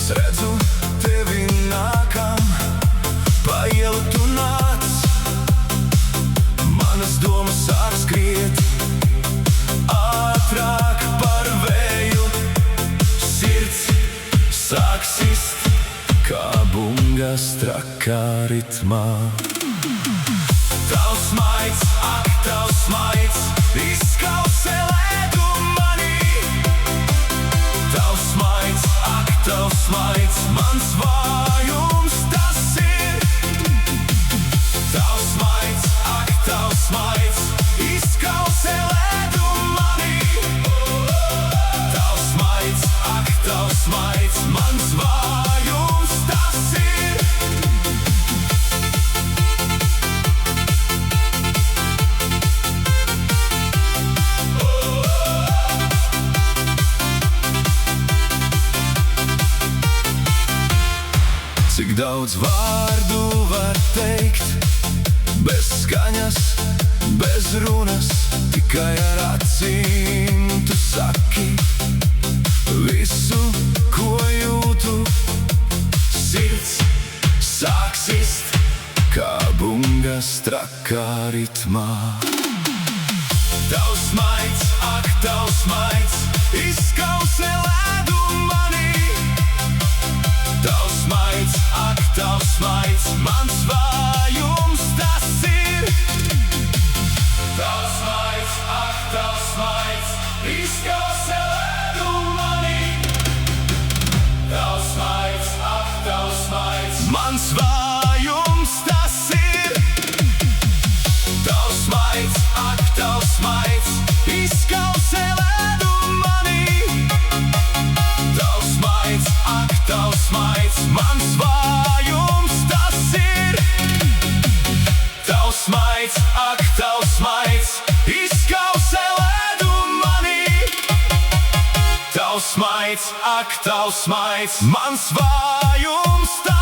Es redzu tevi nākam, pa ielu tu nāc. Manas domas sāk skriet ātrāk par vēju. Sirds sāk sist, kā bungas trakā ritmā. Tavs maids, ak, tavs maids, izkausē ledu manī. Tavs maids, ak, tavs maids, mans vājums tas ir. Tavs maids, ak, tavs maids, izkausē ledu manī. Tavs maids, ak, tavs maids, mans vājums tas ir. Cik daudz vārdu var teikt, bez skaņas, bez runas, tikai ar acīm tu saki visu, ko jūtu. Sirds sāk sist, kā bungas trakā ritmā. Tavs maids, ak, tavs maids, izkausē ledu manī. Tavs maids, ak, tavs maids, mans vājums tas ir. Tavs maids, ak, tavs maids, izkausē ledu manī. Tavs maids, ak, tavs maids, mans vājums tas ir. Tavs maids, ak, tavs maids, izkausē ledu manī. Tavs maids, ak, tavs maids, mans vājums tas ir. Tavs maids, ak, tavs maids, izkausē ledu manī. Tavs maids, ak, tavs maids, mans vājums tas ir.